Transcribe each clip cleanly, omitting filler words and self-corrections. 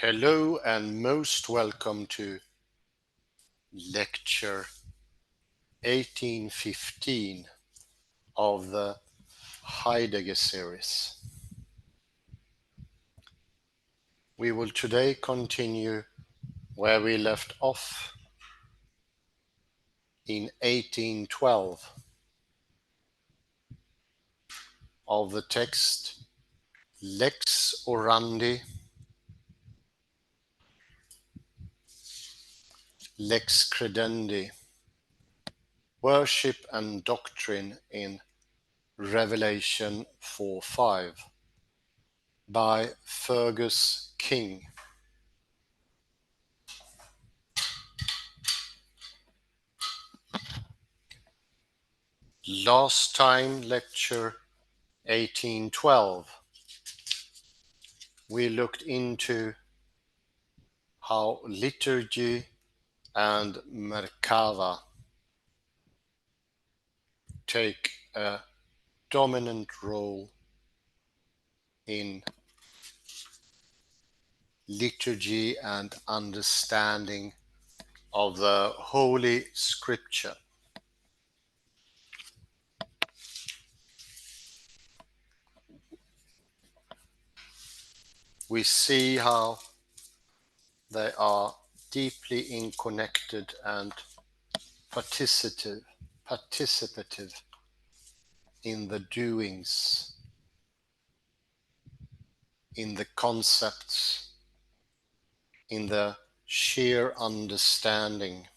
Hello and most welcome to lecture 1815 of the Heidegger series. We will today continue where we left off in 1812 of the text Lex Orandi, Lex Credendi, Worship and Doctrine in Revelation 4:5 by Fergus King. Last time, lecture 1812, we looked into how liturgy and Merkava take a dominant role in liturgy and understanding of the Holy Scripture. We see how they are deeply interconnected and participative in the doings, in the concepts, in the sheer understanding.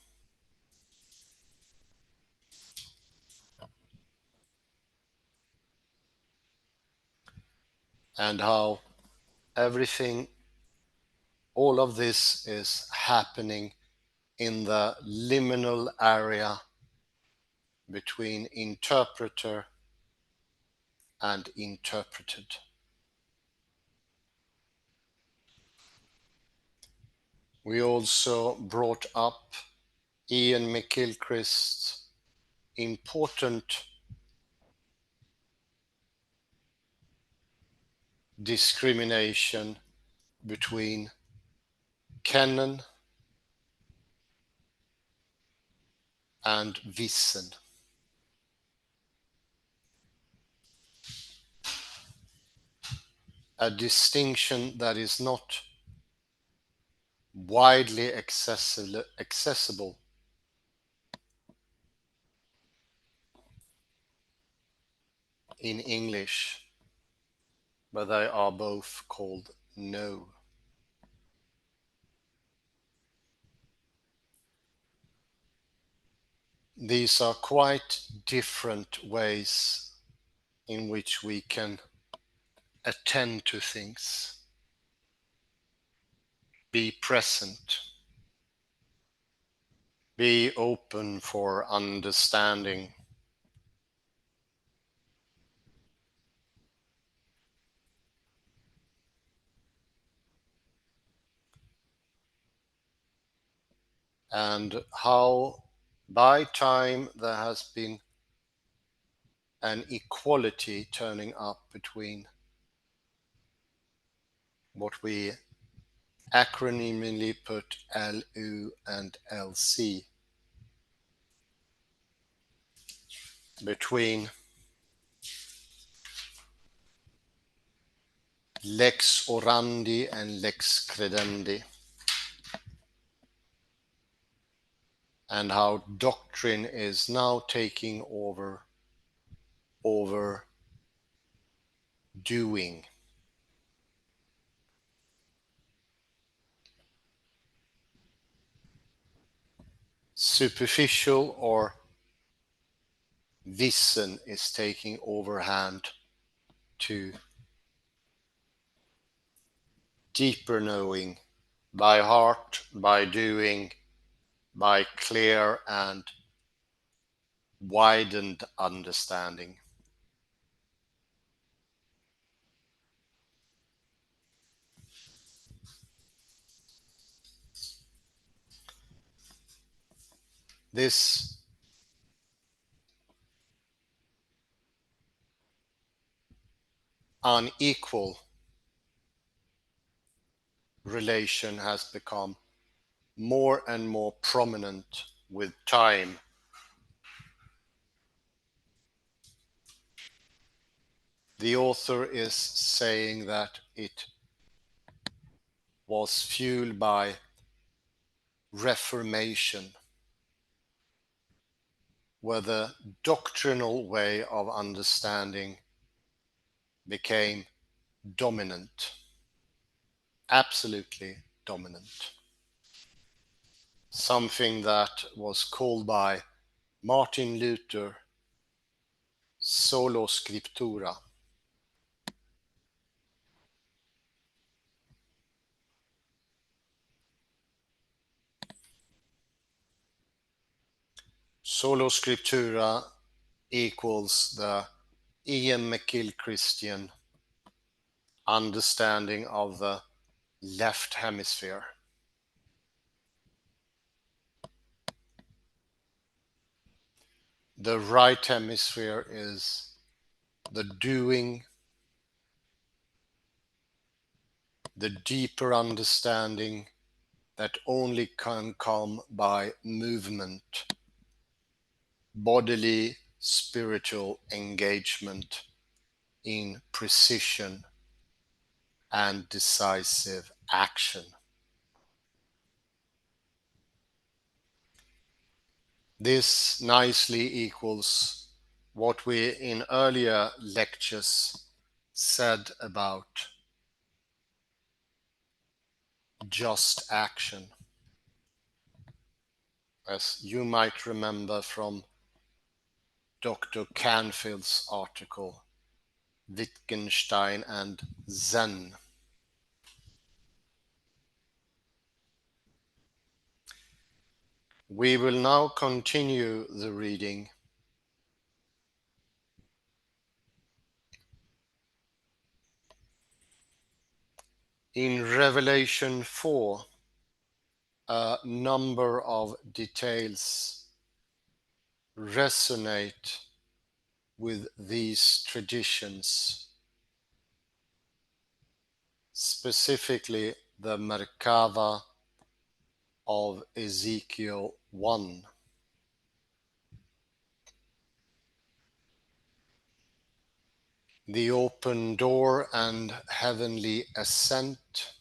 And how everything, all of this is happening in the liminal area between interpreter and interpreted. We also brought up Ian McGilchrist's important discrimination between canon and Wissen. A distinction that is not widely accessible in English, but they are both called know. These are quite different ways in which we can attend to things, be present, be open for understanding. And how by time there has been an equality turning up between what we acronymically put LU and LC, between Lex Orandi and Lex Credendi, and how doctrine is now taking over doing. Superficial or Wissen is taking overhand to deeper knowing, by heart, by doing, by clear and widened understanding. This unequal relation has become more and more prominent with time. The author is saying that it was fueled by Reformation, where the doctrinal way of understanding became dominant, absolutely dominant. Something that was called by Martin Luther sola scriptura. Sola scriptura equals the Ian McGilchristen understanding of the left hemisphere. The right hemisphere is the doing, the deeper understanding that only can come by movement, bodily, spiritual engagement in precision and decisive action. This nicely equals what we in earlier lectures said about just action. As you might remember from Dr. Canfield's article, Wittgenstein and Zen. We will now continue the reading. In Revelation 4, a number of details resonate with these traditions, specifically the Merkava of Ezekiel 1. The open door and heavenly ascent,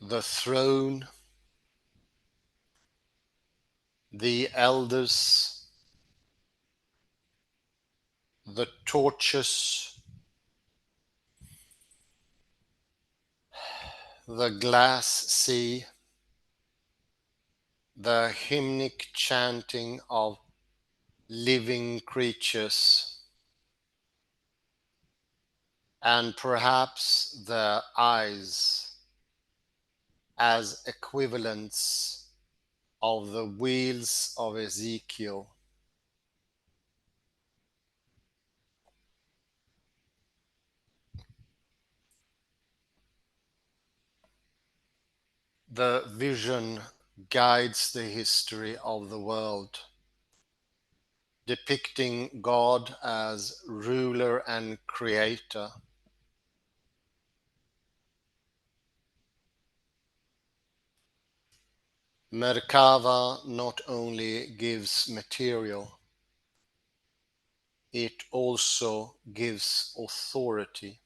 the throne, the elders, the torches, the glass sea, the hymnic chanting of living creatures, and perhaps the eyes as equivalents of the wheels of Ezekiel. The vision guides the history of the world, depicting God as ruler and creator. Merkava not only gives material, it also gives authority.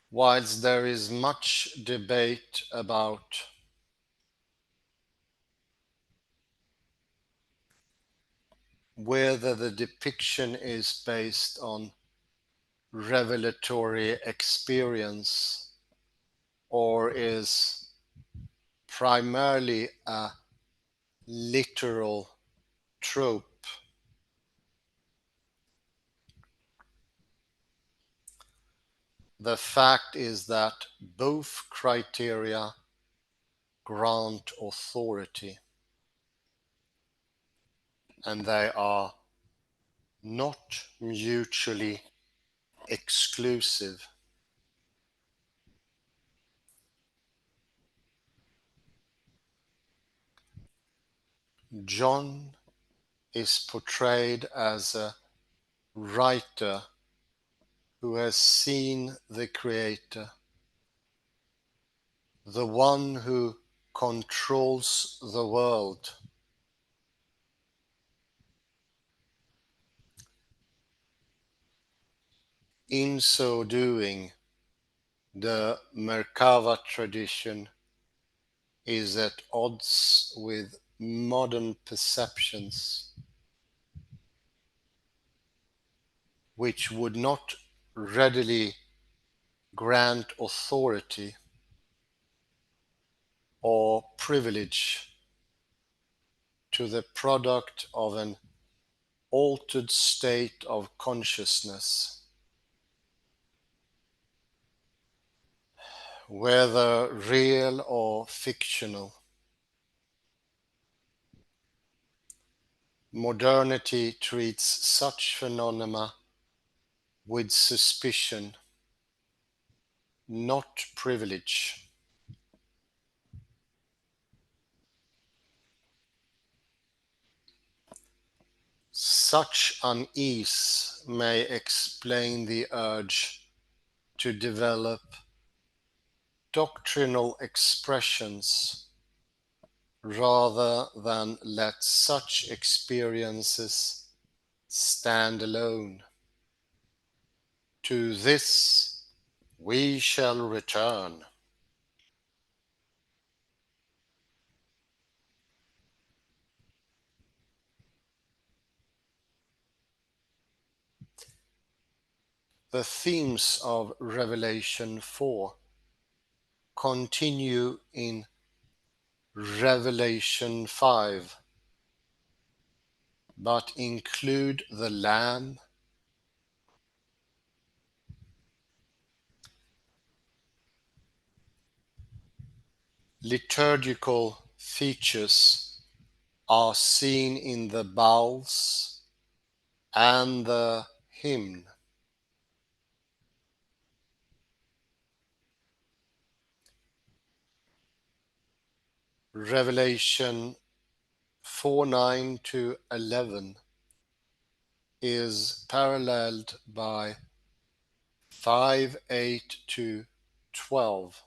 Whilst there is much debate about whether the depiction is based on revelatory experience or is primarily a literal trope, the fact is that both criteria grant authority, and they are not mutually exclusive. John is portrayed as a writer who has seen the Creator, the one who controls the world. In so doing, the Merkava tradition is at odds with modern perceptions, which would not readily grant authority or privilege to the product of an altered state of consciousness, whether real or fictional. Modernity treats such phenomena with suspicion, not privilege. Such unease may explain the urge to develop doctrinal expressions rather than let such experiences stand alone. To this we shall return. The themes of Revelation 4 continue in Revelation 5, but include the Lamb, liturgical features are seen in the bowls and the hymn. Revelation 4:9 to 11 is paralleled by 5:8 to 12.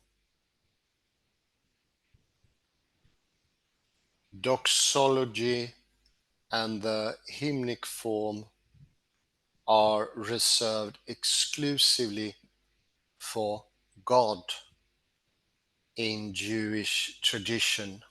Doxology and the hymnic form are reserved exclusively for God in Jewish tradition.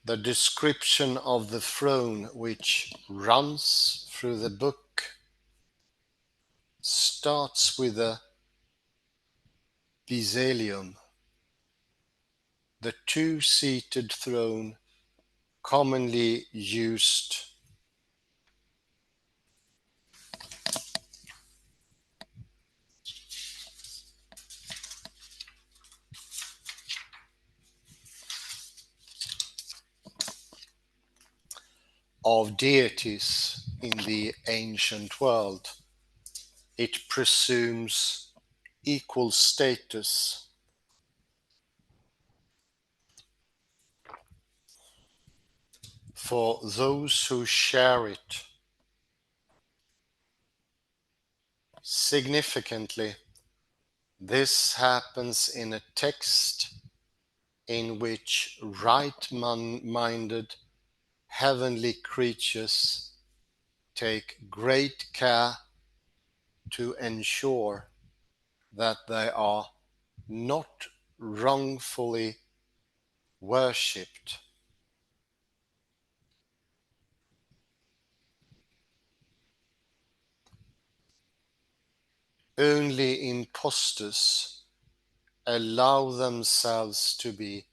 The description of the throne which runs through the book starts with a Bizelium, the two-seated throne commonly used of deities in the ancient world. It presumes equal status for those who share it. Significantly, this happens in a text in which right-minded heavenly creatures take great care to ensure that they are not wrongfully worshipped. Only impostors allow themselves to be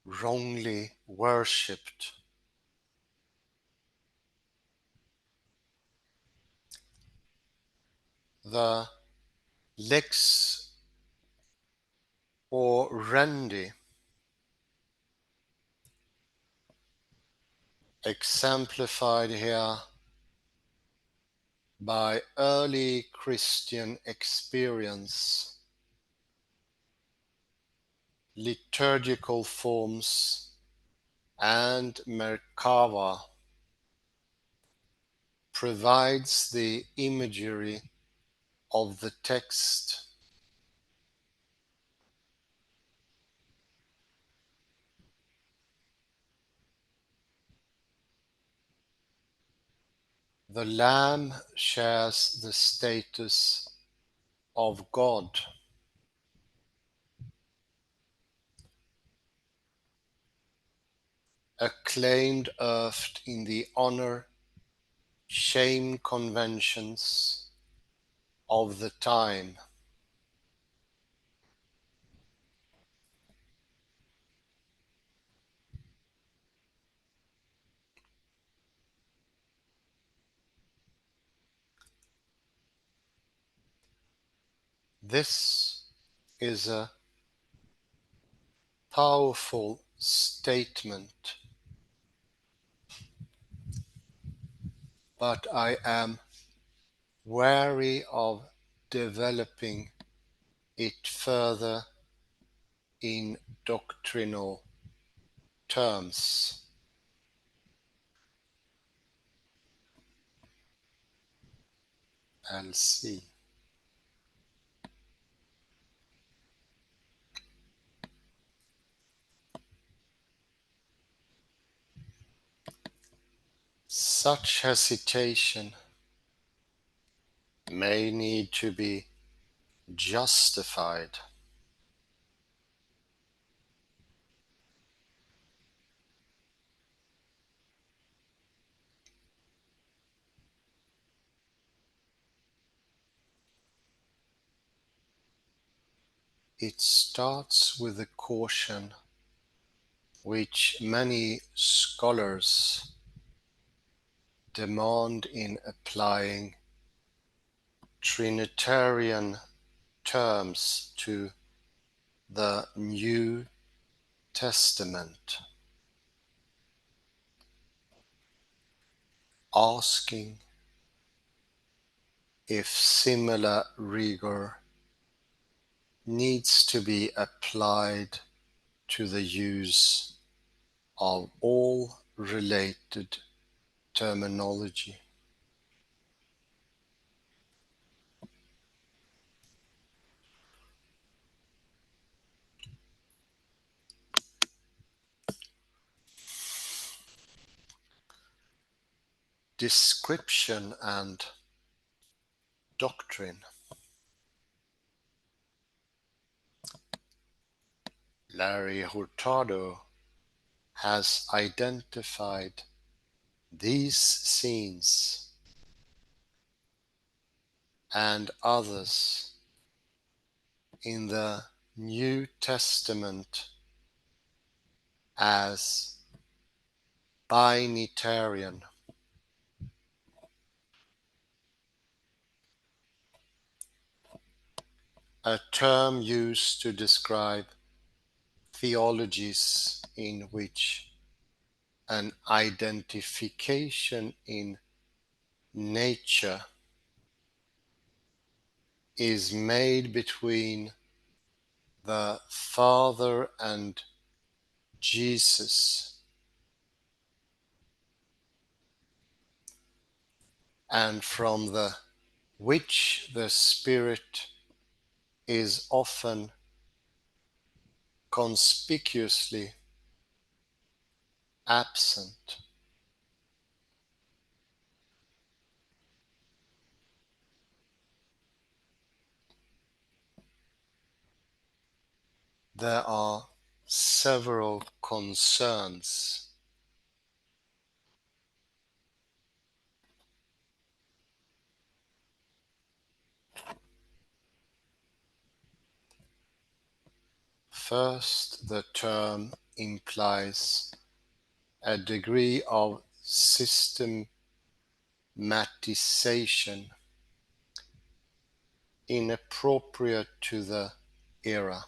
wrongly worshipped. The lex orandi exemplified here by early Christian experience, liturgical forms, and Merkava provides the imagery of the text. The Lamb shares the status of God, acclaimed earth in the honor shame conventions of the time. This is a powerful statement, but I am wary of developing it further in doctrinal terms. I'll see. Such hesitation may need to be justified. It starts with a caution which many scholars demand in applying Trinitarian terms to the New Testament, asking if similar rigor needs to be applied to the use of all related terminology. Description and doctrine. Larry Hurtado has identified these scenes and others in the New Testament as binitarian, a term used to describe theologies in which an identification in nature is made between the Father and Jesus, and from the which the Spirit is often conspicuously absent. There are several concerns. First, the term implies a degree of systematization inappropriate to the era.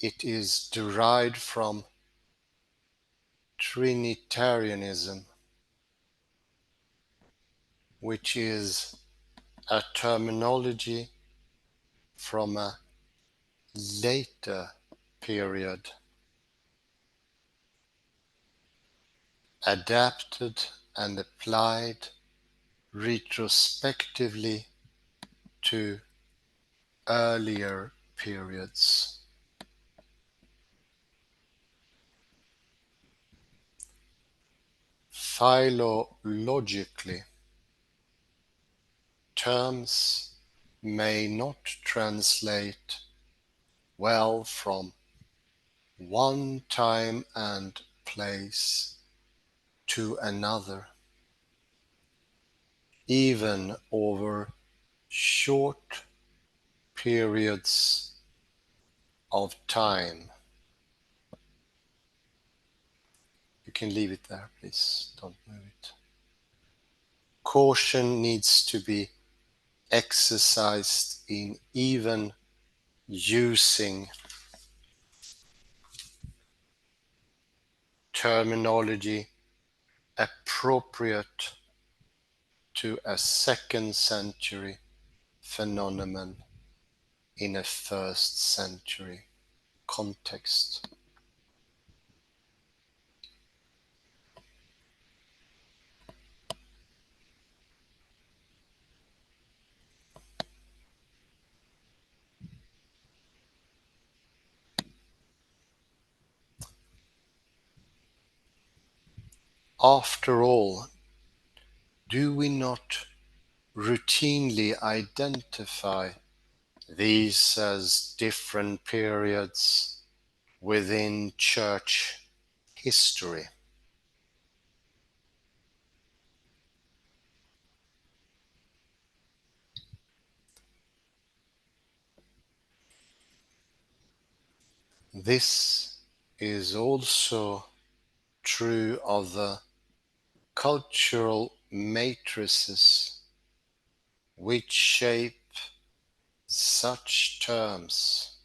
It is derived from Trinitarianism, which is a terminology from a later period, adapted and applied retrospectively to earlier periods. Philologically, terms may not translate well from one time and place to another, even over short periods of time. You can leave it there, please. Don't move it. Caution needs to be exercised in even using terminology appropriate to a second century phenomenon in a first century context. After all, do we not routinely identify these as different periods within church history? This is also true of the cultural matrices which shape such terms.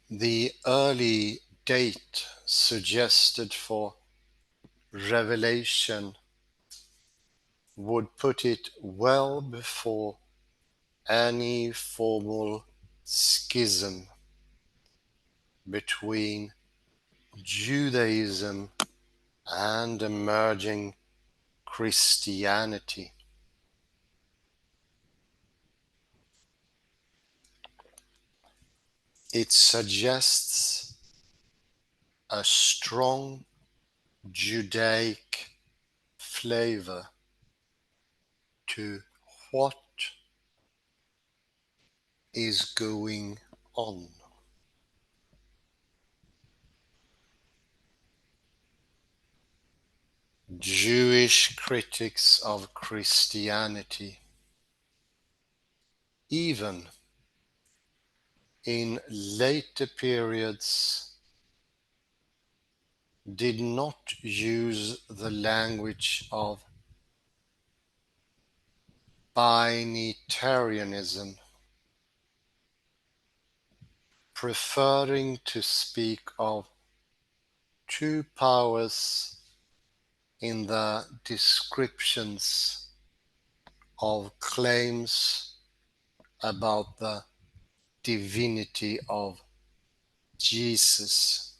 The early date suggested for Revelation would put it well before any formal schism between Judaism and emerging Christianity. It suggests a strong Judaic flavor to what is going on. Jewish critics of Christianity, even in later periods, did not use the language of binitarianism, preferring to speak of two powers in the descriptions of claims about the divinity of Jesus.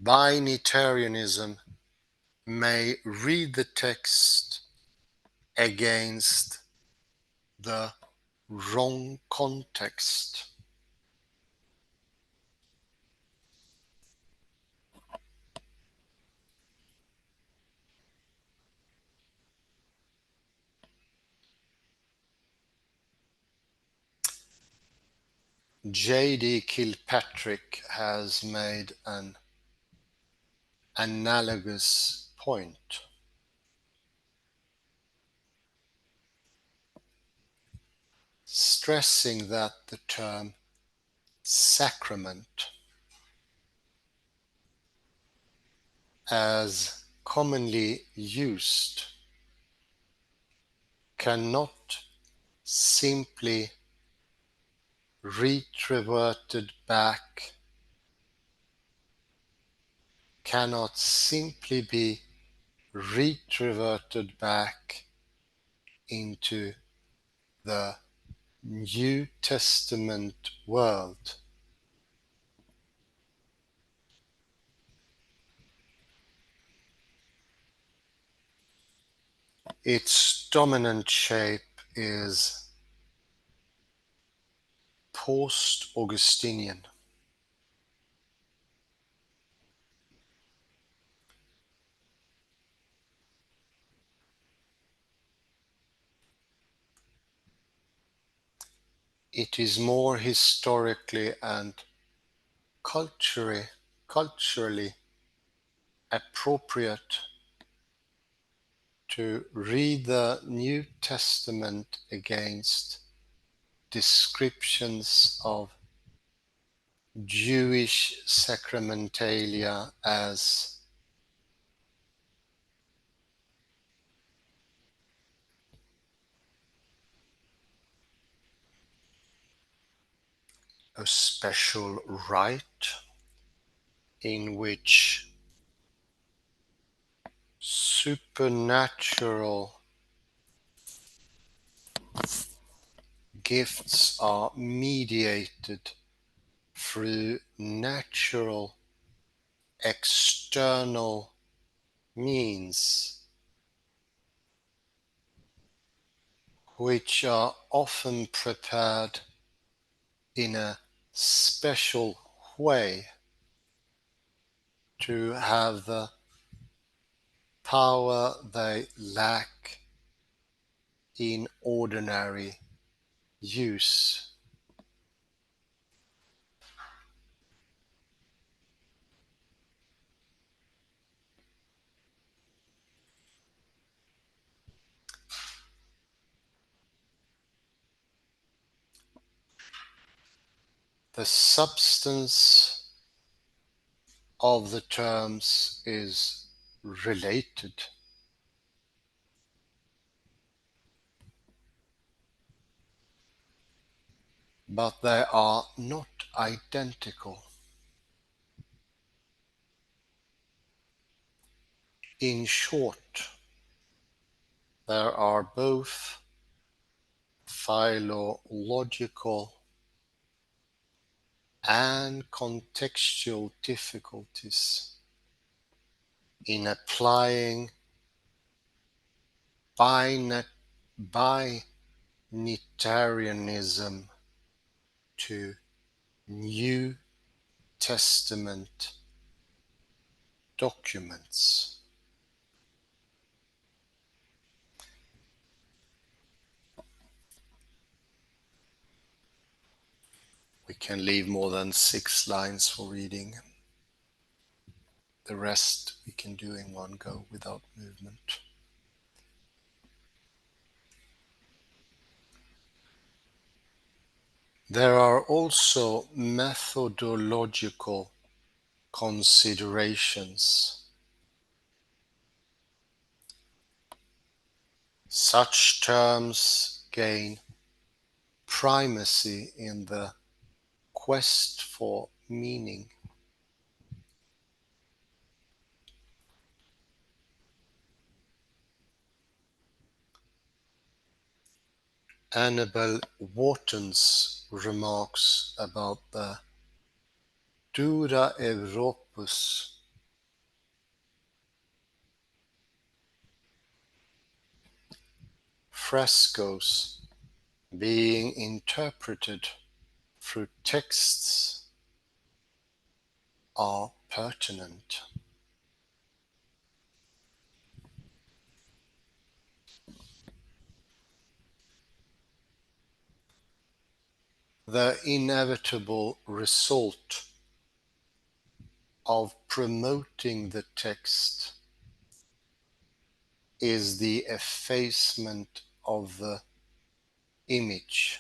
Binitarianism may read the text against the wrong context. J.D. Kilpatrick has made an analogous point, stressing that the term sacrament as commonly used cannot simply retroverted back, cannot simply be retroverted back into the New Testament world. Its dominant shape is post-Augustinian. It is more historically and culturally appropriate to read the New Testament against descriptions of Jewish sacramentalia as a special rite in which supernatural gifts are mediated through natural external means, which are often prepared in a special way to have the power they lack in ordinary use. The substance of the terms is related, but they are not identical. In short, there are both philological and contextual difficulties in applying binitarianism to New Testament documents. We can leave more than 6 lines for reading. The rest we can do in one go without movement. There are also methodological considerations. Such terms gain primacy in the quest for meaning. Annabel Wharton's remarks about the Dura Europus frescoes being interpreted through texts are pertinent. The inevitable result of promoting the text is the effacement of the image.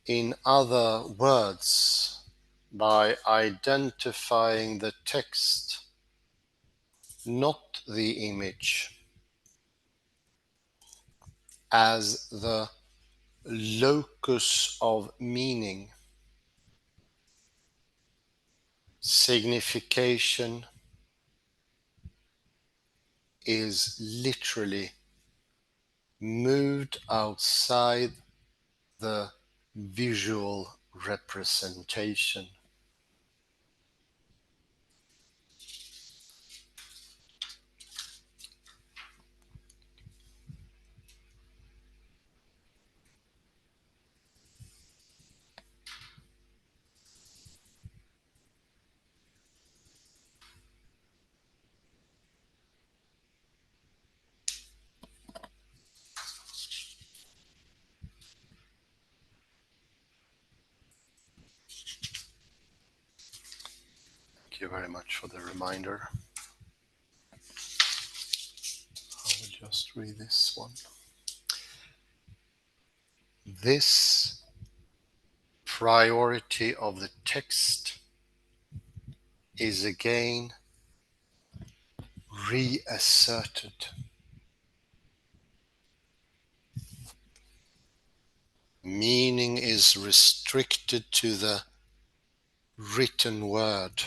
In other words, by identifying the text, not the image, as the locus of meaning, signification is literally moved outside the visual representation. Thank you very much for the reminder. I will just read this one. This priority of the text is again reasserted. Meaning is restricted to the written word.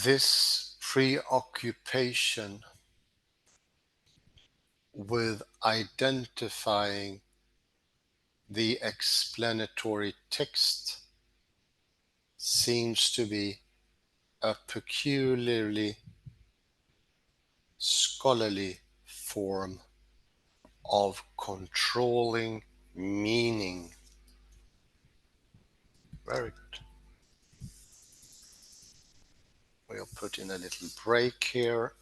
This preoccupation with identifying the explanatory text seems to be a peculiarly scholarly form of controlling meaning. Very good. We'll put in a little break here.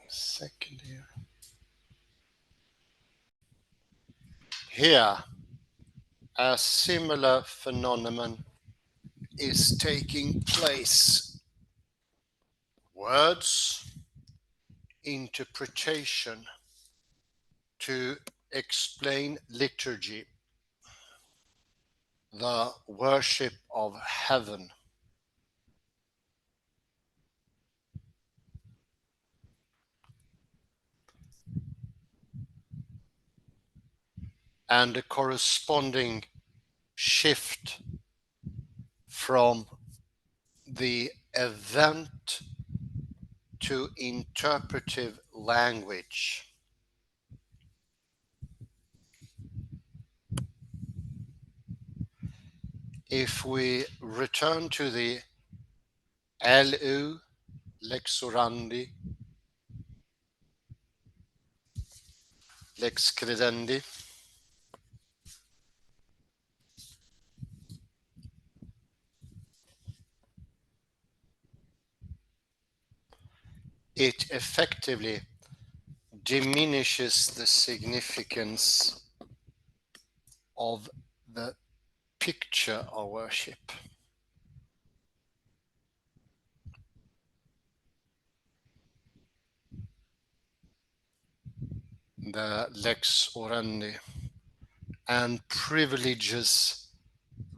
Second here. Here, a similar phenomenon is taking place. Words, interpretation to explain liturgy, the worship of heaven. And a corresponding shift from the event to interpretive language. If we return to the LU, lex orandi, lex credendi, it effectively diminishes the significance of the picture of worship. The lex orandi, and privileges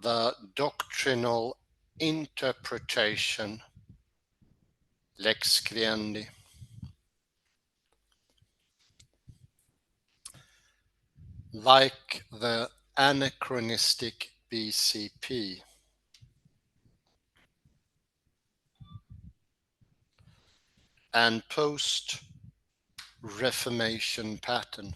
the doctrinal interpretation, lex credendi. Like the anachronistic BCP, and post-Reformation pattern.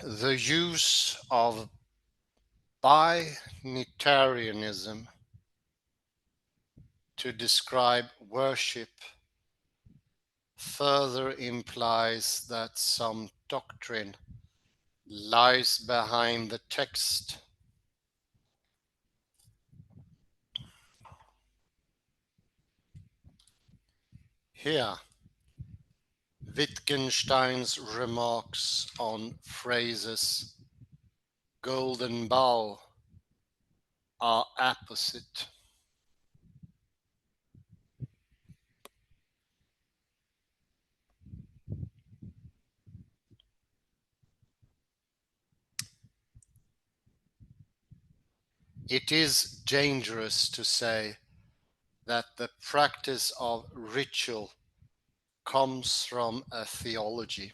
The use of binitarianism to describe worship further implies that some doctrine lies behind the text, Here, Wittgenstein's remarks on phrases golden bowl are apposite. It is dangerous to say that the practice of ritual comes from a theology.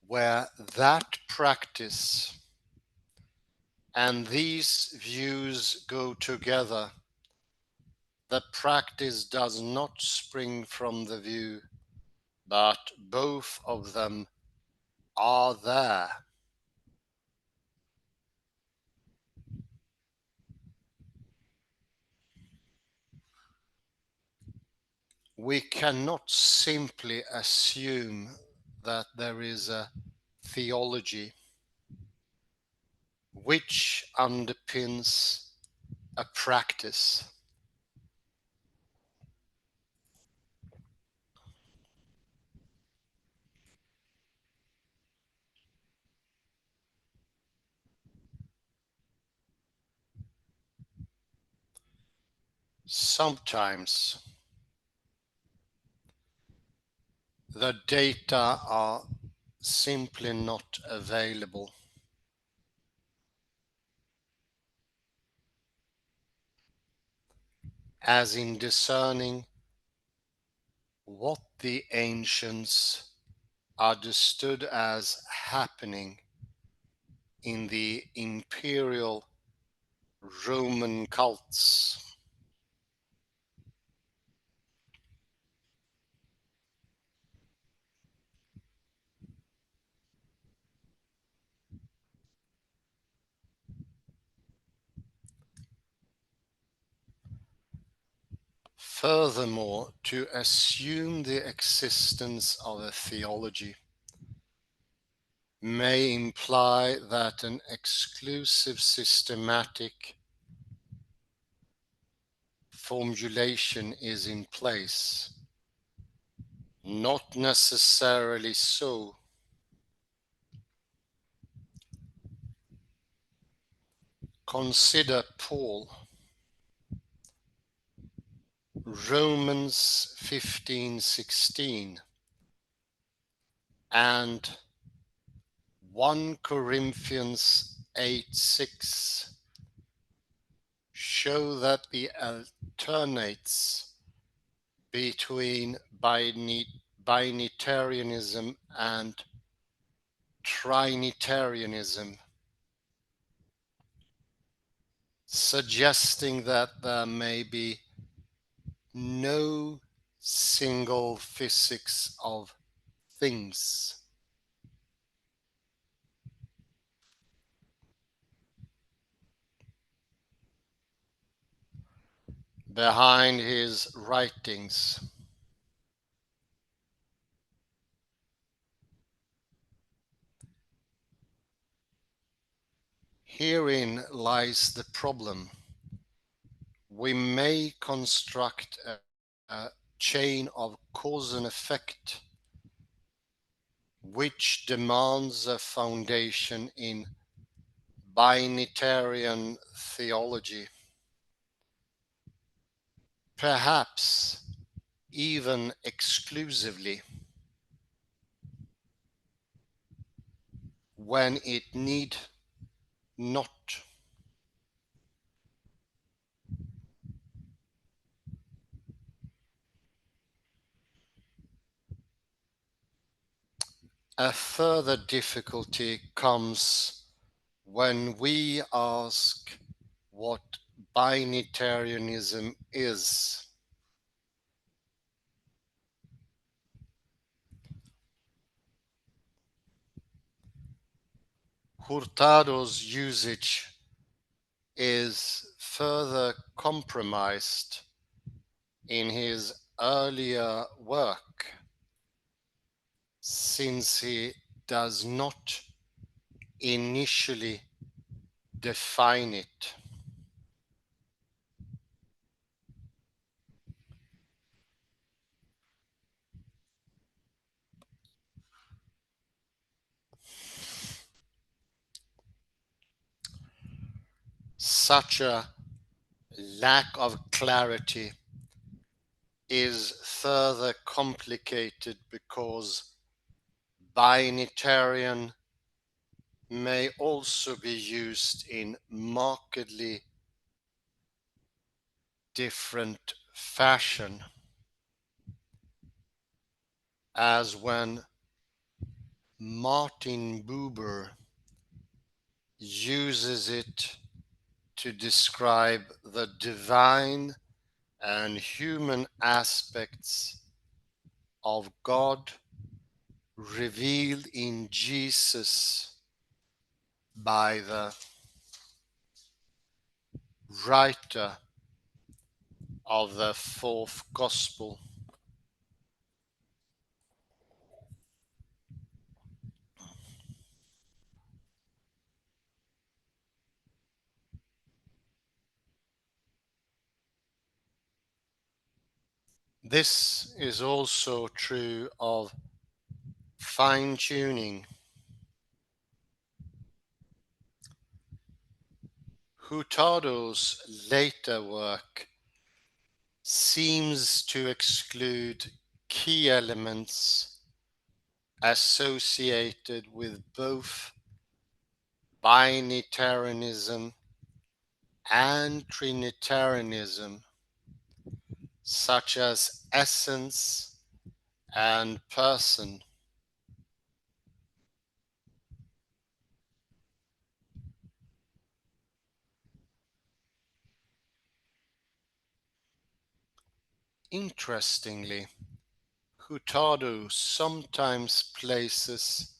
Where that practice and these views go together, the practice does not spring from the view, but both of them are there. We cannot simply assume that there is a theology which underpins a practice. Sometimes the data are simply not available. As in discerning what the ancients understood as happening in the imperial Roman cults. Furthermore, to assume the existence of a theology may imply that an exclusive systematic formulation is in place. Not necessarily so. Consider Paul. Romans 15:16 and 1 Corinthians 8:6 show that the alternates between binitarianism and trinitarianism, suggesting that there may be no single physics of things. Behind his writings, herein lies the problem. We may construct a chain of cause and effect which demands a foundation in binitarian theology, perhaps even exclusively, when it need not. A further difficulty comes when we ask what binitarianism is. Hurtado's usage is further compromised in his earlier work, since he does not initially define it. Such a lack of clarity is further complicated because binitarian may also be used in markedly different fashion, as when Martin Buber uses it to describe the divine and human aspects of God revealed in Jesus by the writer of the fourth gospel. This is also true of fine-tuning. Hurtado's later work seems to exclude key elements associated with both binitarianism and trinitarianism, such as essence and person. Interestingly, Hurtado sometimes places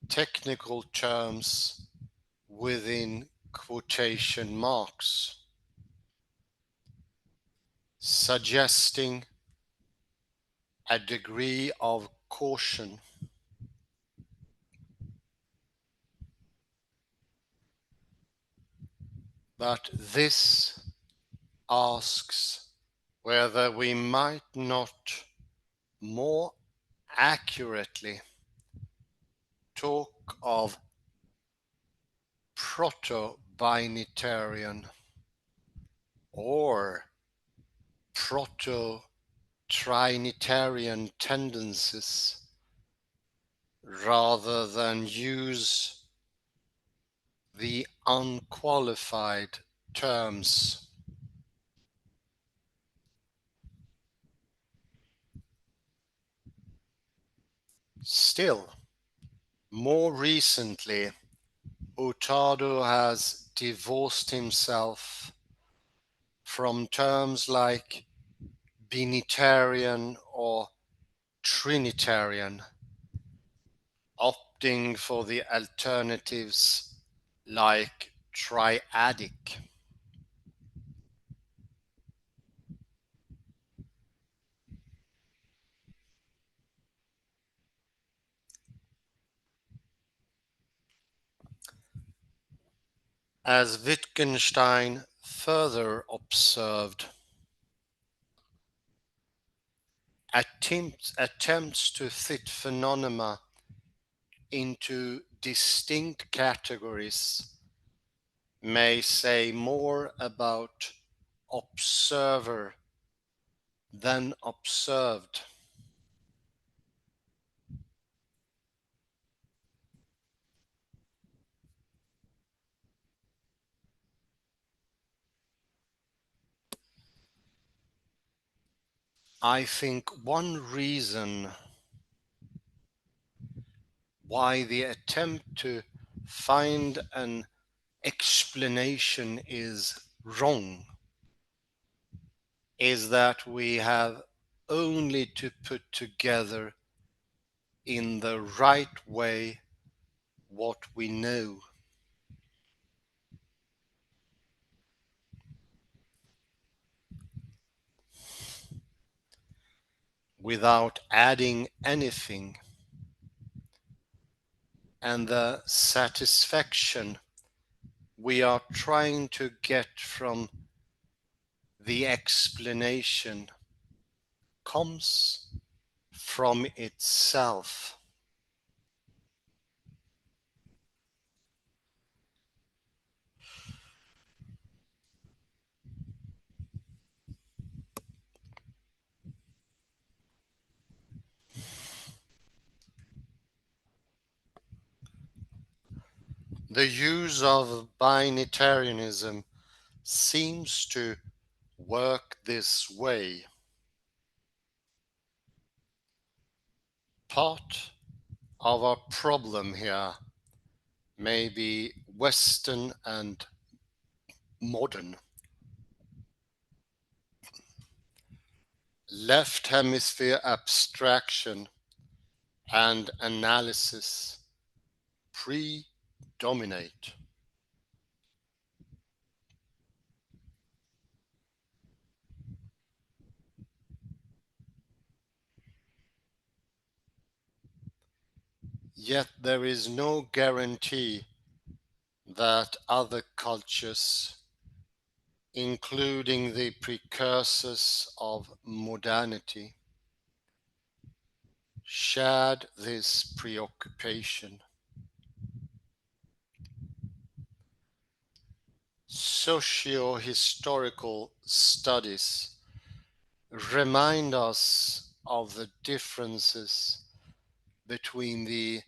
technical terms within quotation marks, suggesting a degree of caution. But this asks whether we might not more accurately talk of proto-binitarian or proto-trinitarian tendencies rather than use the unqualified terms. Still, more recently, Hurtado has divorced himself from terms like binitarian or trinitarian, opting for the alternatives like triadic. As Wittgenstein further observed, attempts to fit phenomena into distinct categories may say more about observer than observed. I think one reason why the attempt to find an explanation is wrong is that we have only to put together in the right way what we know. Without adding anything. and the satisfaction we are trying to get from the explanation comes from itself. The use of binitarianism seems to work this way. Part of our problem here may be Western and modern. Left hemisphere abstraction and analysis predominate. Yet there is no guarantee that other cultures, including the precursors of modernity, shared this preoccupation. Socio-historical studies remind us of the differences between the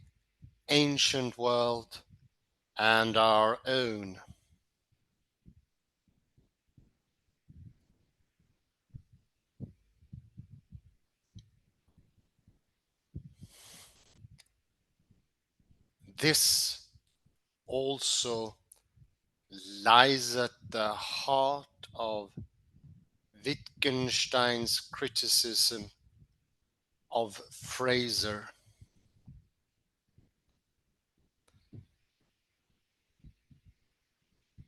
ancient world and our own. This also lies at the heart of Wittgenstein's criticism of Fraser,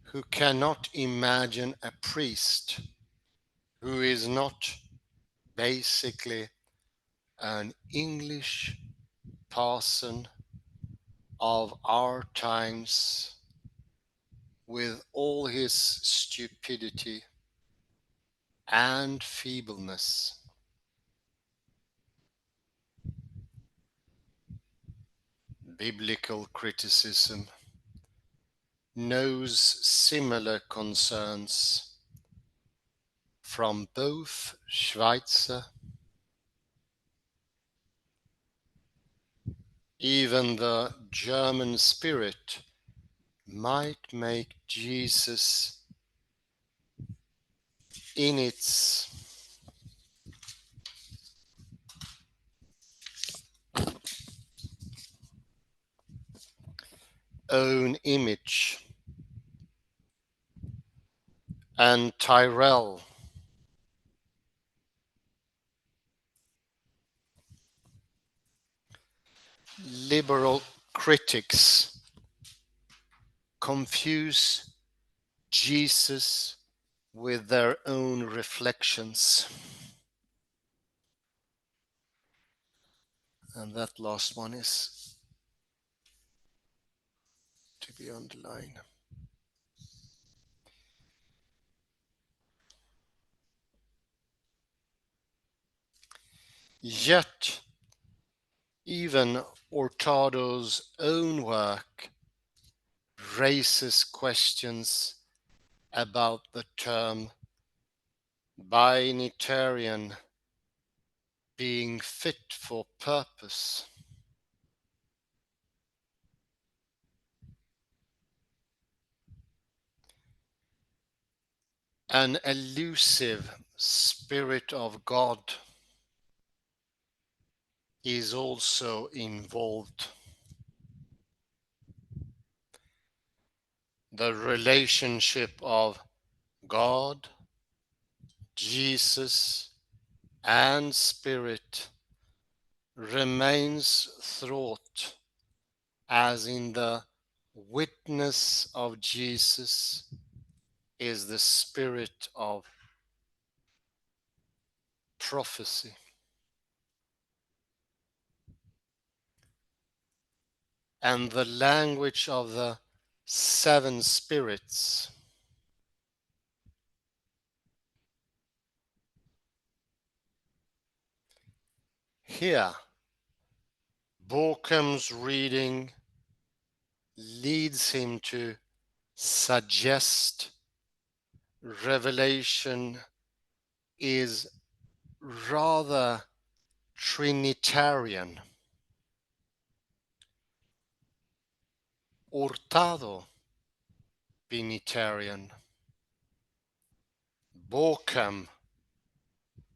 who cannot imagine a priest who is not basically an English parson of our times with all his stupidity and feebleness. Biblical criticism knows similar concerns from both Schweitzer, even the German spirit might make Jesus in its own image, and Tyrrell liberal critics confuse Jesus with their own reflections. And that last one is to be underlined. Yet, even Hurtado's own work raises questions about the term binitarian being fit for purpose. An elusive Spirit of God is also involved. The relationship of God, Jesus, and Spirit remains thought as in the witness of Jesus is the spirit of prophecy. and the language of the seven spirits. Here, Borkham's reading leads him to suggest revelation is rather Trinitarian. Hurtado, Binitarian. Borkham,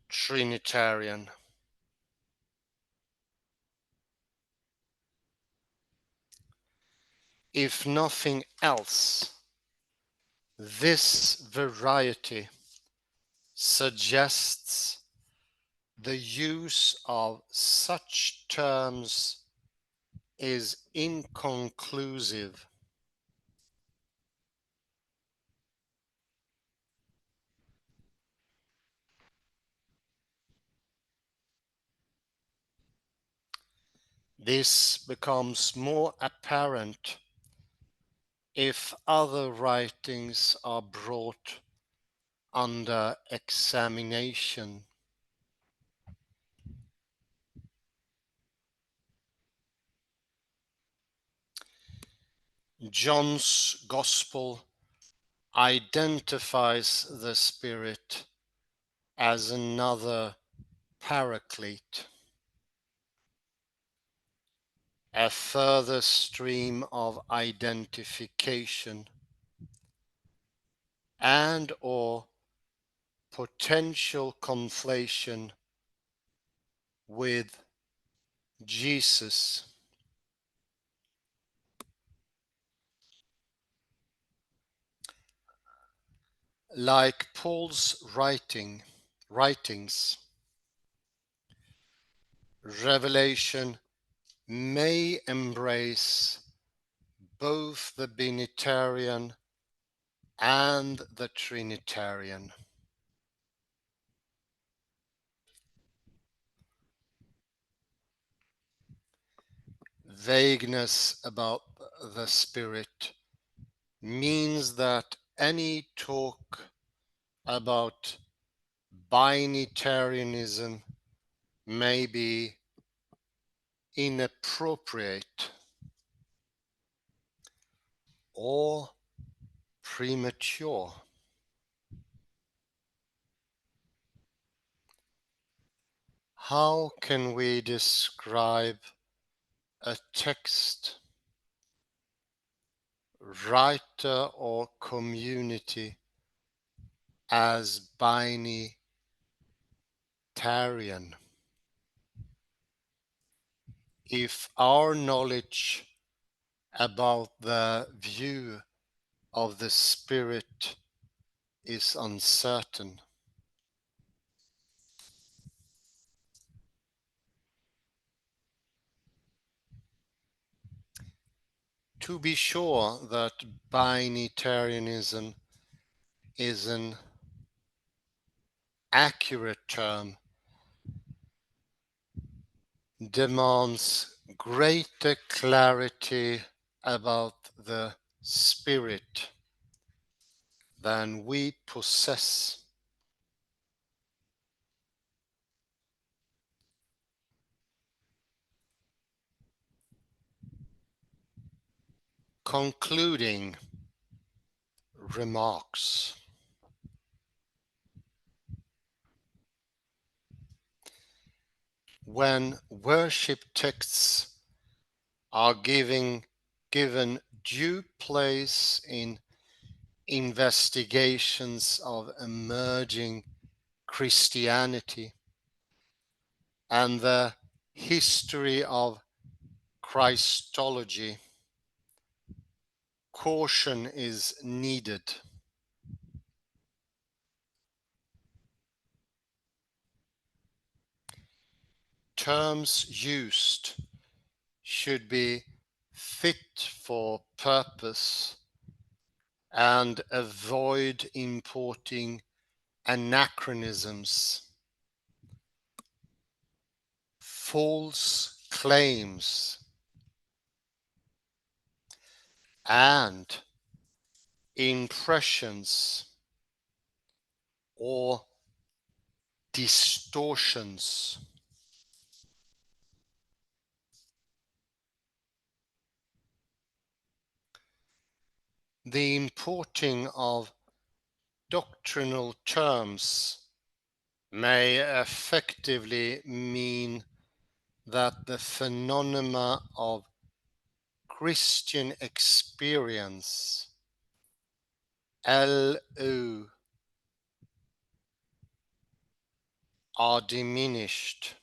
Trinitarian. If nothing else, this variety suggests the use of such terms is inconclusive. This becomes more apparent if other writings are brought under examination. John's Gospel identifies the Spirit as another paraclete, a further stream of identification and or potential conflation with Jesus. Like Paul's writings, Revelation may embrace both the Binitarian and the Trinitarian. Vagueness about the Spirit means that any talk about binitarianism may be inappropriate or premature. How can we describe a text, writer, or community as binitarian if our knowledge about the view of the Spirit is uncertain? To be sure that binitarianism is an accurate term demands greater clarity about the Spirit than we possess. Concluding remarks. When worship texts are given due place in investigations of emerging Christianity and the history of Christology, caution is needed. Terms used should be fit for purpose and avoid importing anachronisms, false claims, and impressions or distortions. The importing of doctrinal terms may effectively mean that the phenomena of Christian experience, LO, are diminished,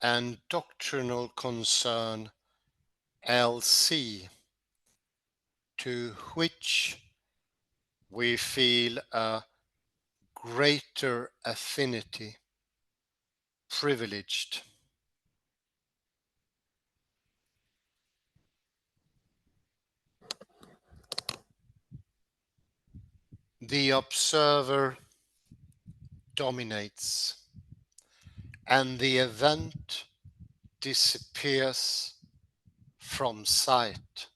and doctrinal concern, LC, to which we feel a greater affinity, privileged. The observer dominates, and the event disappears from sight.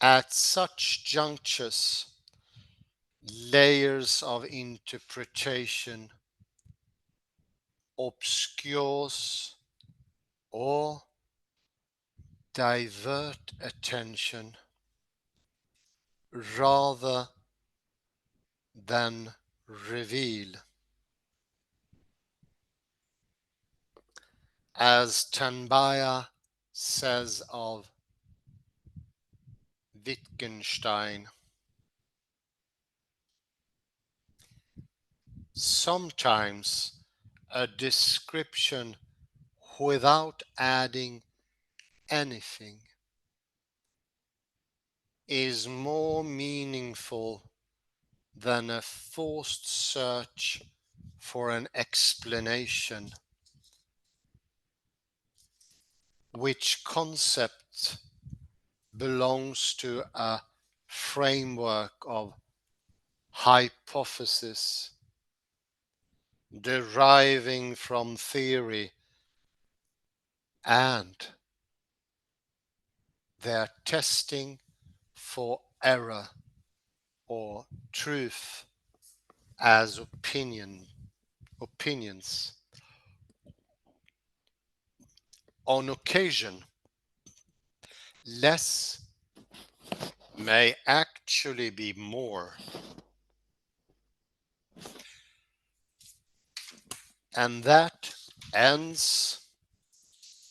At such junctures, layers of interpretation obscures or divert attention rather than reveal. As Tanbaya says of Wittgenstein, sometimes a description without adding anything is more meaningful than a forced search for an explanation. Which concept belongs to a framework of hypothesis deriving from theory and their testing for error or truth as opinions. On occasion, less may actually be more. And that ends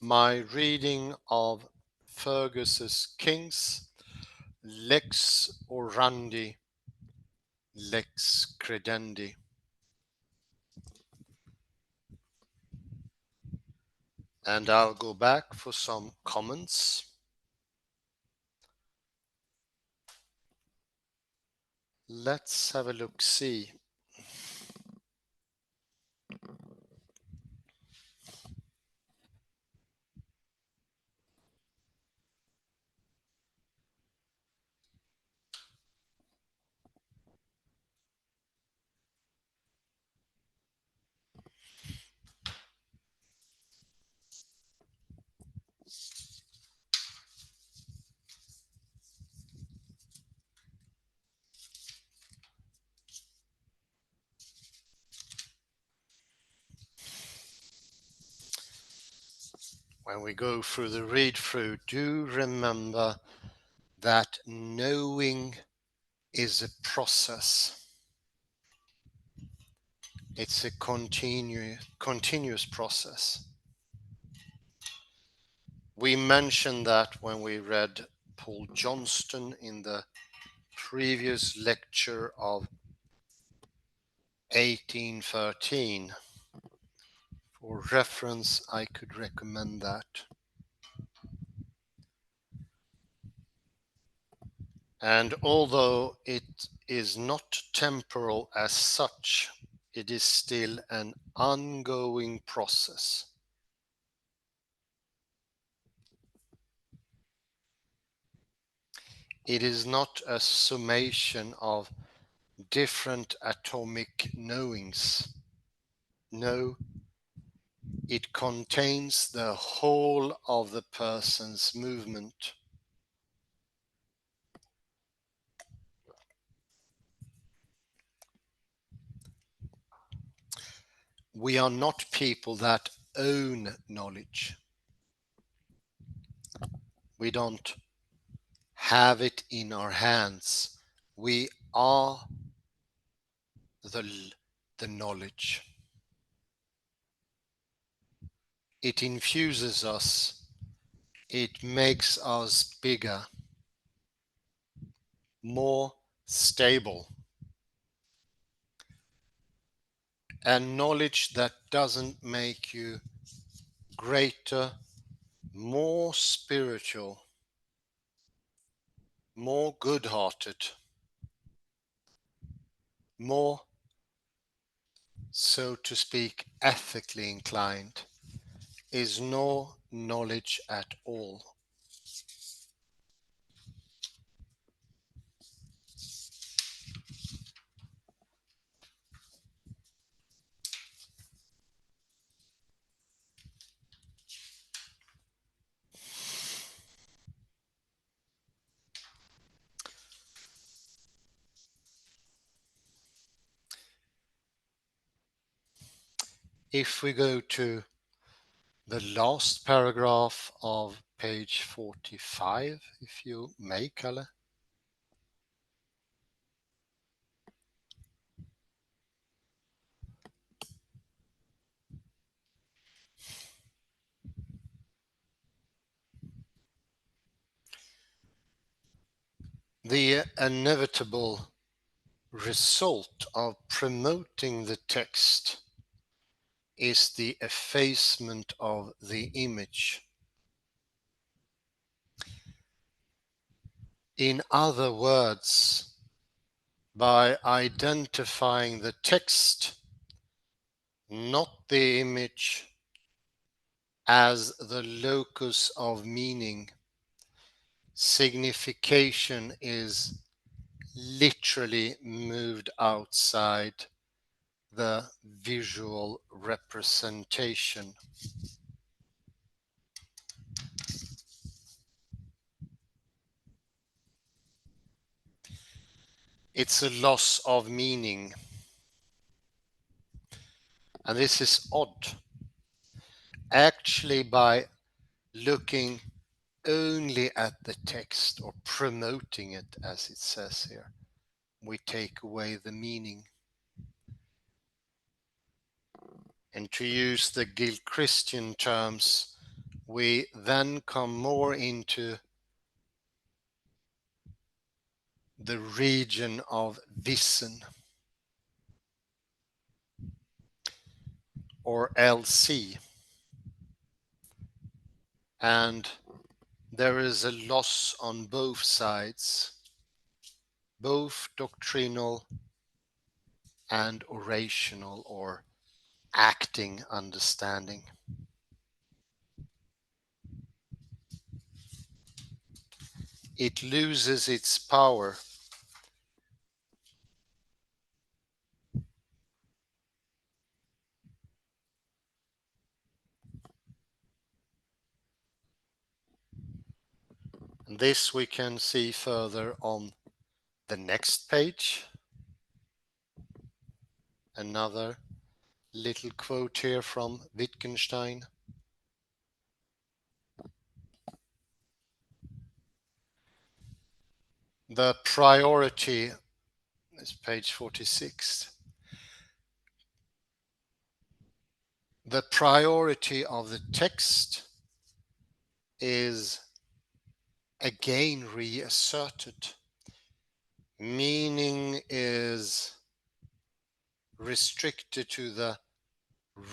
my reading of Fergus King's Lex orandi, lex credendi. And I'll go back for some comments. Let's have a look-see. When we go through the read-through, do remember that knowing is a process. It's a continuous process. We mentioned that when we read Paul Johnston in the previous lecture of 1813. For reference, I could recommend that. And although it is not temporal as such, it is still an ongoing process. It is not a summation of different atomic knowings. No, it contains the whole of the person's movement. We are not people that own knowledge. We don't have it in our hands. We are the knowledge. It infuses us. It makes us bigger, more stable. And knowledge that doesn't make you greater, more spiritual, more good-hearted, more, so to speak, ethically inclined, is no knowledge at all. If we go to the last paragraph of page 45, if you may, Kalle. The inevitable result of promoting the text is the effacement of the image. In other words, by identifying the text, not the image, as the locus of meaning, signification is literally moved outside the visual representation. It's a loss of meaning. And this is odd. Actually, by looking only at the text or promoting it, as it says here, we take away the meaning. And to use the Gil-Christian terms, we then come more into the region of Wissen, or LC. And there is a loss on both sides, both doctrinal and orational or acting understanding. It loses its power. This we can see further on the next page. Another little quote here from Wittgenstein. The priority is page 46. The priority of the text is again reasserted. Meaning is restricted to the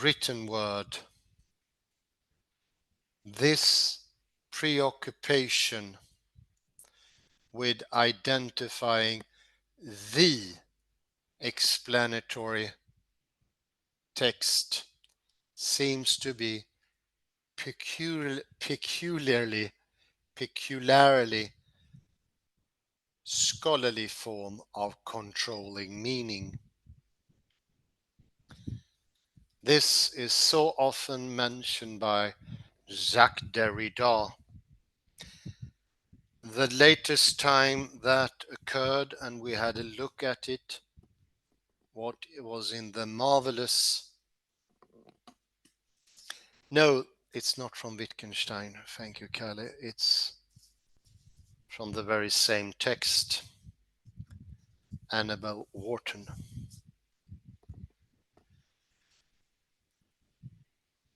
written word. This preoccupation with identifying the explanatory text seems to be peculiarly scholarly form of controlling meaning. This is so often mentioned by Jacques Derrida. The latest time that occurred, and we had a look at it, what was in the marvelous. No, it's not from Wittgenstein. Thank you, Kalle. It's from the very same text, Annabel Wharton.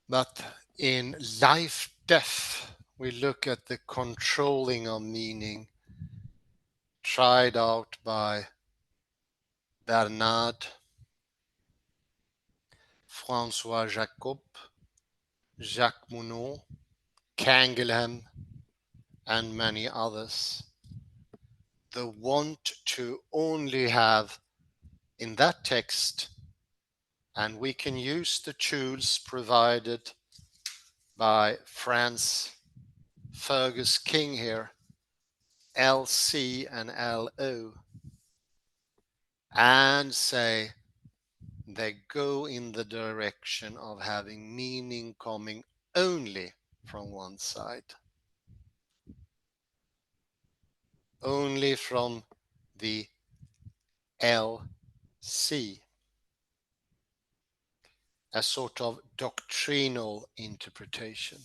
But in Life, Death, we look at the controlling of meaning tried out by Bernard, François Jacob, Jacques Monod, Canguilhem, and many others. The want to only have in that text, and we can use the tools provided by Fergus King here, LC and LO, and say they go in the direction of having meaning coming only from one side, only from the LC, a sort of doctrinal interpretation.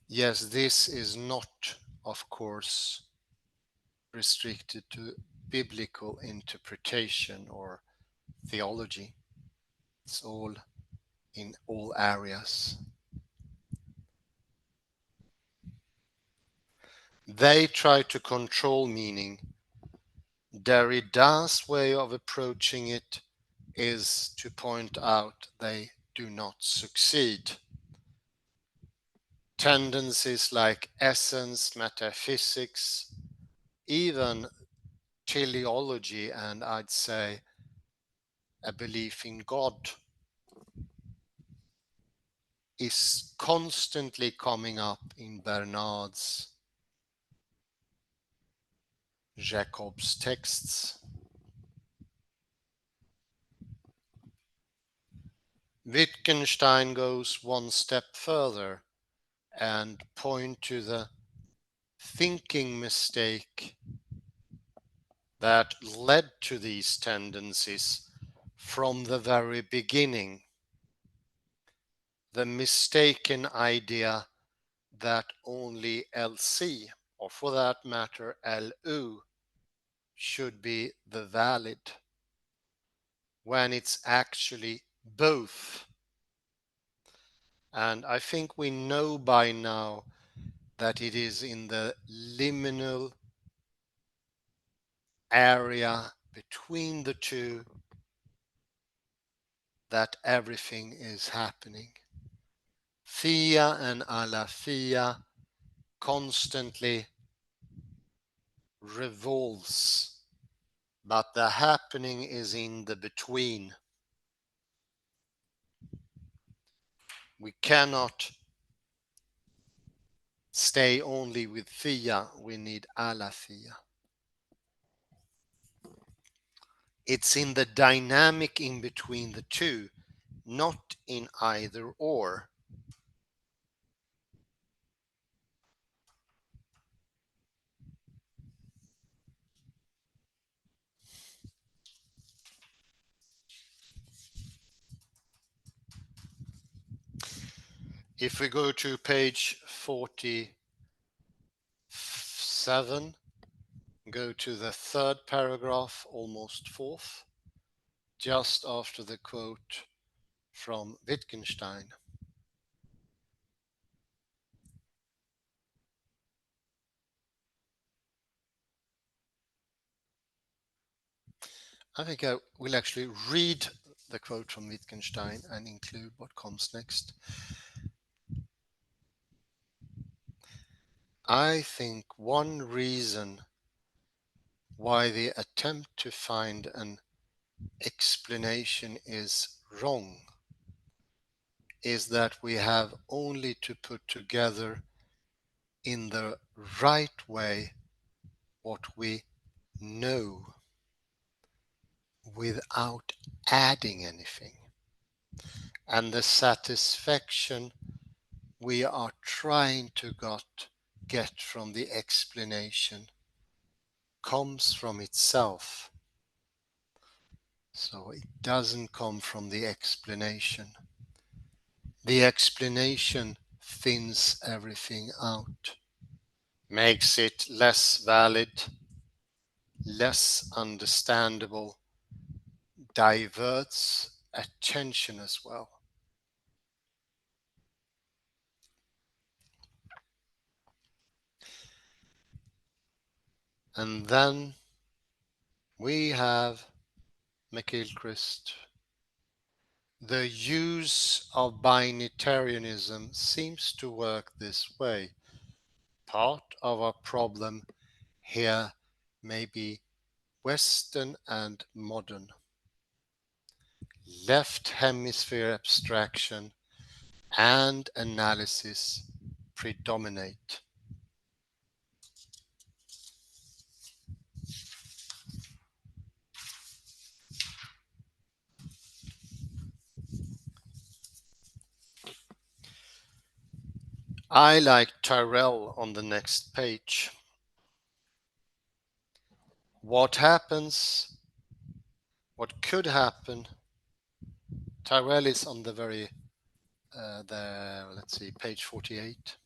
Yes, this is not, of course, restricted to biblical interpretation or theology. It's all in all areas. They try to control meaning. Derrida's way of approaching it is to point out they do not succeed. Tendencies like essence, metaphysics, even teleology, and I'd say a belief in God, is constantly coming up in Bernard's, Jacob's texts. Wittgenstein goes one step further and point to the thinking mistake that led to these tendencies from the very beginning. The mistaken idea that only LC, or for that matter LU, should be the valid, when it's actually both. And I think we know by now that it is in the liminal area between the two that everything is happening. Thea and aletheia constantly revolves, but the happening is in the between. We cannot stay only with thea, we need aletheia. It's in the dynamic in between the two, not in either or. If we go to page 47, go to the third paragraph, almost fourth, just after the quote from Wittgenstein. I think I will actually read the quote from Wittgenstein and include what comes next. I think one reason why the attempt to find an explanation is wrong is that we have only to put together in the right way what we know without adding anything. And the satisfaction we are trying to get from the explanation comes from itself. So it doesn't come from the explanation. The explanation thins everything out, makes it less valid, less understandable, diverts attention as well. And then we have McGilchrist. The use of binitarianism seems to work this way. Part of our problem here may be Western and modern. Left hemisphere abstraction and analysis predominate. I like Tyrrell on the next page. What could happen, Tyrrell is on the very, let's see, page 48.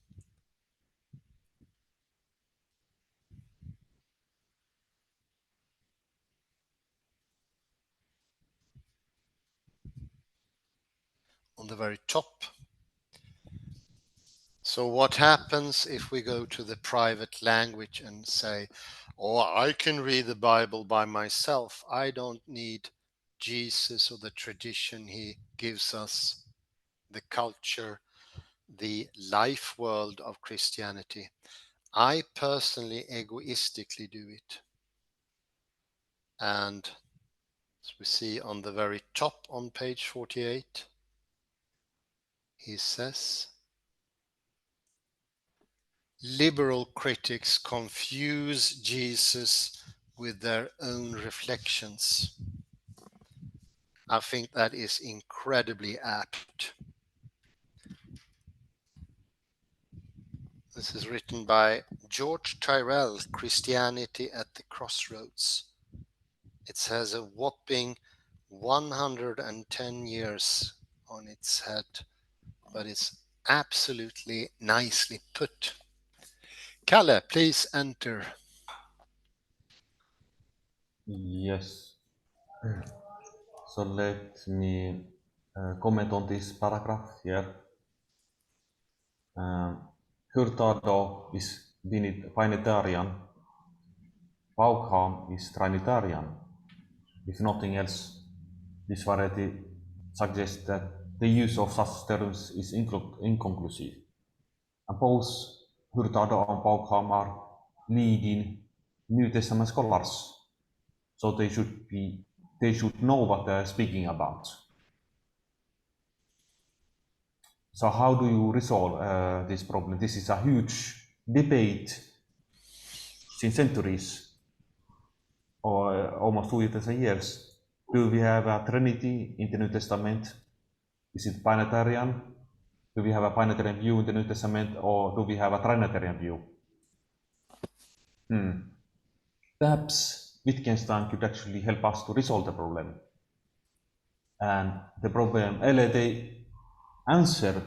On the very top. So what happens if we go to the private language and say, oh, I can read the Bible by myself. I don't need Jesus or the tradition he gives us, the culture, the life world of Christianity. I personally egoistically do it. And as we see on the very top on page 48, he says, liberal critics confuse Jesus with their own reflections. I think that is incredibly apt. This is written by George Tyrrell, Christianity at the Crossroads. It has a whopping 110 years on its head, but it's absolutely nicely put. Kalle, please enter. Yes. So let me comment on this paragraph here. Hurtado is binitarian. Baukham is trinitarian. If nothing else, this variety suggests that the use of such terms is inconclusive. And both Hurtado and Baukham are leading New Testament scholars, so they should know what they are speaking about. So how do you resolve this problem? This is a huge debate since centuries, or almost 2,000 years. Do we have a Trinity in the New Testament? Is it binitarian? Do we have a binitarian view in the New Testament, or do we have a trinitarian view? Perhaps Wittgenstein could actually help us to resolve the problem. And the answer,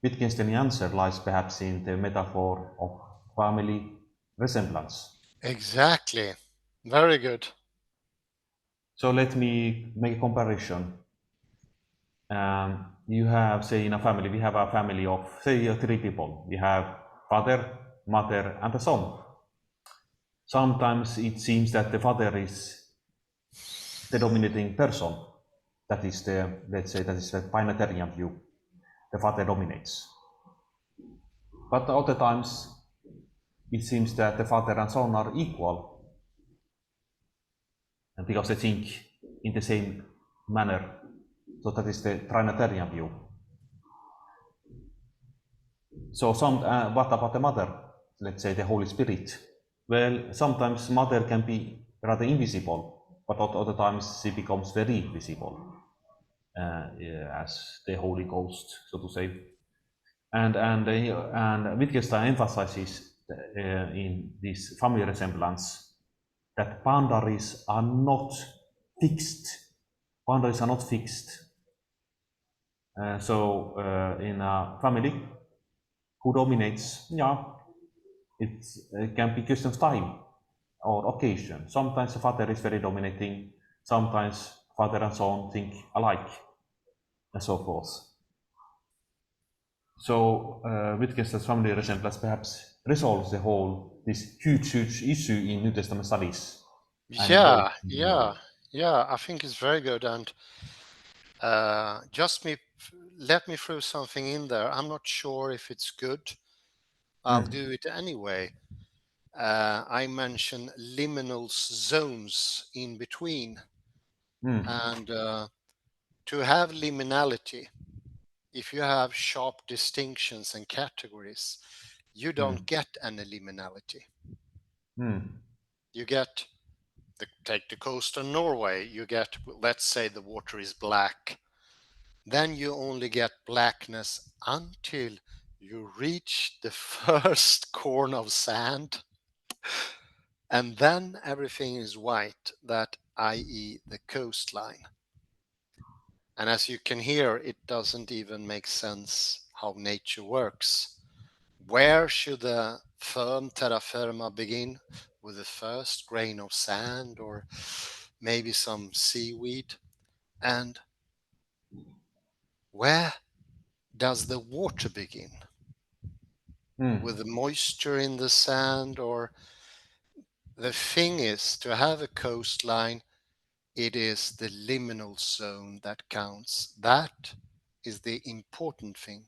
Wittgensteinian answer lies perhaps in the metaphor of family resemblance. Exactly. Very good. So let me make a comparison. You have, say, in a family, we have a family of, say, 3 people. We have father, mother, and a son. Sometimes it seems that the father is the dominating person. That is the, let's say, that is the binitarian view. The father dominates. But other times, it seems that the father and son are equal, and because they think in the same manner. So that is the trinitarian view. So what about the mother? Let's say the Holy Spirit. Well, sometimes mother can be rather invisible, but other times she becomes very visible, yeah, as the Holy Ghost, so to say. And Wittgenstein emphasizes in this family resemblance that boundaries are not fixed. Boundaries are not fixed. So in a family, who dominates? Yeah, it can be question of time or occasion. Sometimes the father is very dominating. Sometimes father and son think alike, and so forth. So Wittgenstein's family resemblance perhaps resolves the whole this huge issue in New Testament studies and Yeah, both. yeah, yeah. I think it's very good. And just let me throw something in there. I'm not sure if it's good. I'll Mm, do it anyway. I mentioned liminal zones in between, mm, and to have liminality, if you have sharp distinctions and categories, you don't mm, get any liminality. mm, You get take the coast of Norway. You get, let's say, the water is black. Then you only get blackness until you reach the first corner of sand, and then everything is white, that i.e. the coastline. And as you can hear, it doesn't even make sense how nature works. Where should the firm terra firma begin? With the first grain of sand or maybe some seaweed? And where does the water begin? With mm. the moisture in the sand? Or the thing is, to have a coastline, it is the liminal zone that counts. That is the important thing.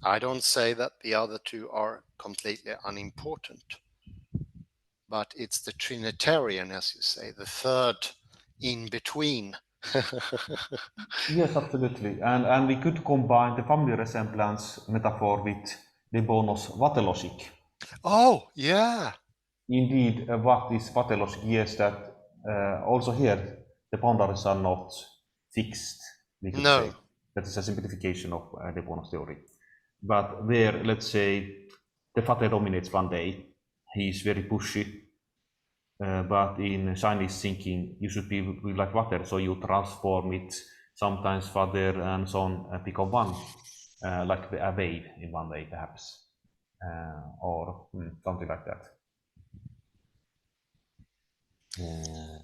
I don't say that the other two are completely unimportant, but it's the Trinitarian, as you say, the third in between. Yes, absolutely. And we could combine the family resemblance metaphor with the bonus logic. Oh, yeah. Indeed, what is logic? Yes, that also here the boundaries are not fixed, we could No, say. That is a simplification of the bonus theory. But where, let's say, the father dominates one day, he is very pushy, but in Chinese thinking, you should be like water, so you transform it. Sometimes father and son become one, like a wave in one way, perhaps, or something like that. Uh,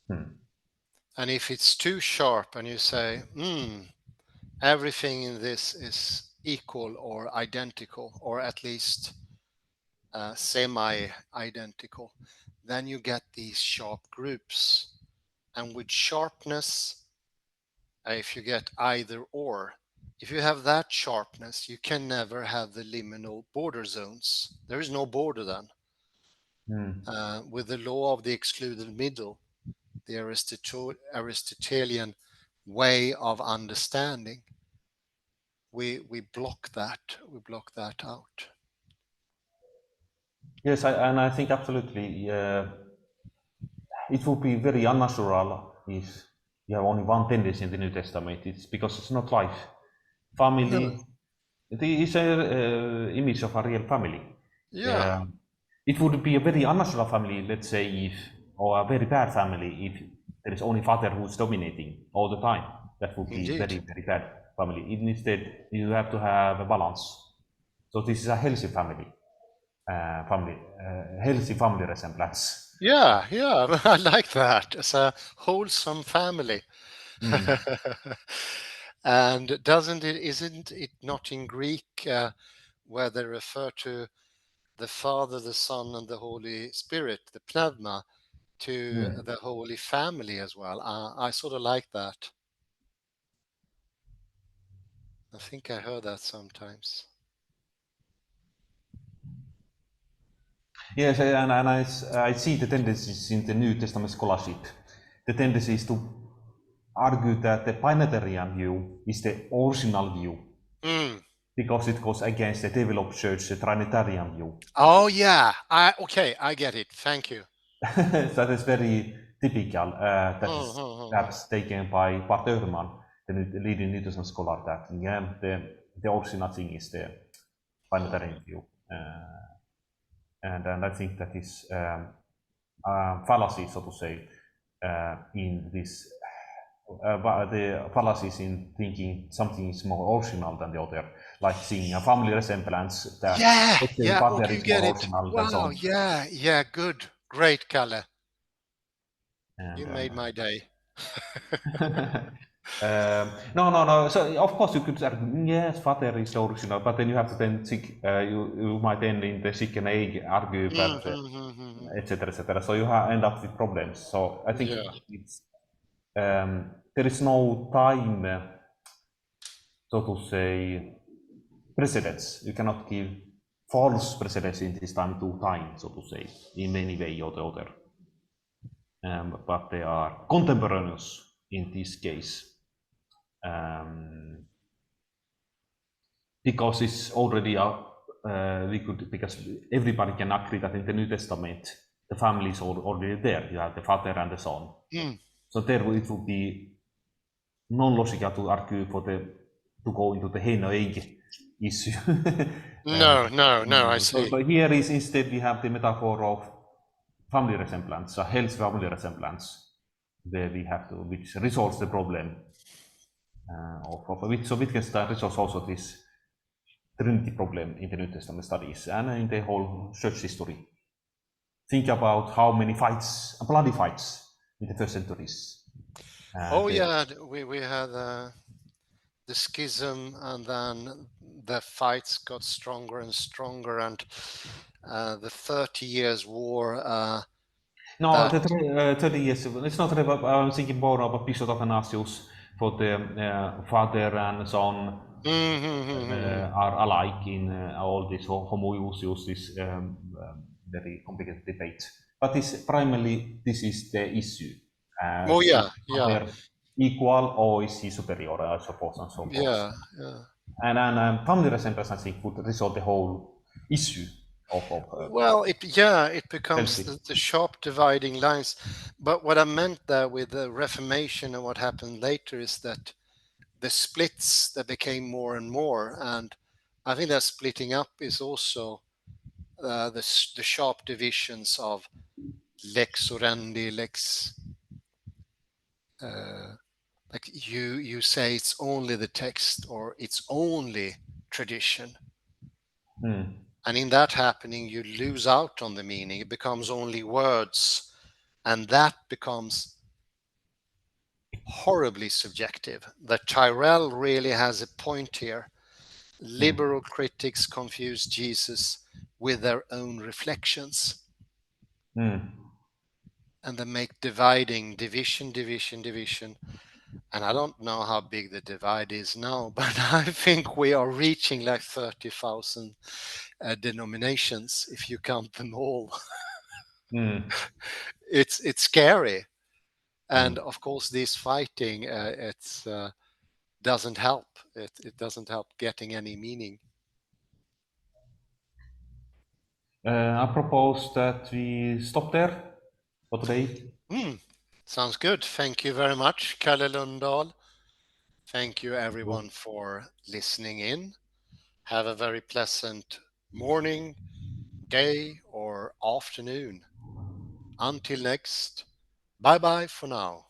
hmm. and if it's too sharp and you say, everything in this is equal or identical, or at least semi-identical, then you get these sharp groups. And with sharpness, if you get either or, if you have that sharpness, you can never have the liminal border zones. There is no border then. Hmm. With the law of the excluded middle, the Aristotelian way of understanding, we block that. We block that out. Yes, and I think absolutely it would be very unnatural if you have only one tendency in the New Testament. It's because it's not life. No. Family, it is a image of a real family. Yeah, Uh, it would be a very unnatural family, let's say, if or a very bad family if there is only father who's dominating all the time. That would be indeed. very bad family. Instead, you have to have a balance. So this is a healthy healthy family resemblance. Yeah, yeah, I like that. It's a wholesome family. Mm. And isn't it not in Greek where they refer to the Father, the Son, and the Holy Spirit, the pneuma, to Mm. the Holy Family as well? I sort of like that. I think I heard that sometimes. Yes, and I see the tendencies in the New Testament scholarship. The tendency is to argue that the binatarian view is the original view. Mm. because it goes against the developed church Trinitarian view. Oh yeah, okay, I get it. Thank you. That is very typical. That is Mm-hmm. perhaps taken by Bart Ehrman, the leading Newtonian scholar, that yeah, the original thing is the Trinitarian view. And I think that is fallacy, so to say, in this. The fallacies in thinking something is more original than the other, like seeing a family resemblance that Yeah, the yeah. father Okay, you is more get it. original than Wow. son. Yeah, yeah. Good, great, Kalle. And You made my day. no. So of course you could say, yes, father is the original, but then you have to then think, you might then in the chicken egg argue that, Mm-hmm. etc., etc. So you end up with problems. So I think Yeah. it's there is no time, so to say, precedence. You cannot give false precedence in this time to time, so to say, in any way or the other. But they are contemporaneous in this case. Because it's already because everybody can agree that in the New Testament the family is already there. You have the father and the son. Mm. So there it would be non-logical to argue for to go into the hen or egg issue. No, no, no. I see. So here is instead we have the metaphor of family resemblance, a healthy family resemblance, where we have to, which resolves the problem of which. So Wittgenstein resolves also this Trinity problem in the New Testament studies and in the whole church history. Think about how many fights, bloody fights, in the first centuries. Oh yeah, we had the schism, and then the fights got stronger and stronger, and the 30 Years' War. No, That. the 30 years, it's not about, I'm thinking more about Bishop Athanasius for the father and son Mm-hmm. are alike in all this homoousios, this very complicated debate. But primarily, this is the issue. Oh Is yeah, yeah, father equal or is he superior, I suppose, and so forth. yeah, yeah. And family resemblance, I think, would resolve the whole issue of Well, it becomes healthy. the sharp dividing lines. But what I meant there with the Reformation and what happened later is that the splits that became more and more, and I think that splitting up is also the sharp divisions of lex orandi, lex. Uh, like you say, it's only the text or it's only tradition, Hmm. and in that happening, you lose out on the meaning. It becomes only words, and that becomes horribly subjective. That Tyrell really has a point here. Hmm. Liberal critics confuse Jesus with their own reflections, Hmm. and they make division. And I don't know how big the divide is now, but I think we are reaching like 30,000 denominations if you count them all. Hmm. It's scary, and Hmm. of course, this fighting it's doesn't help. It doesn't help getting any meaning. I propose that we stop there for today. Hmm. Sounds good. Thank you very much, Kalle Lundahl. Thank you, everyone, for listening in. Have a very pleasant morning, day, or afternoon. Until next, bye bye for now.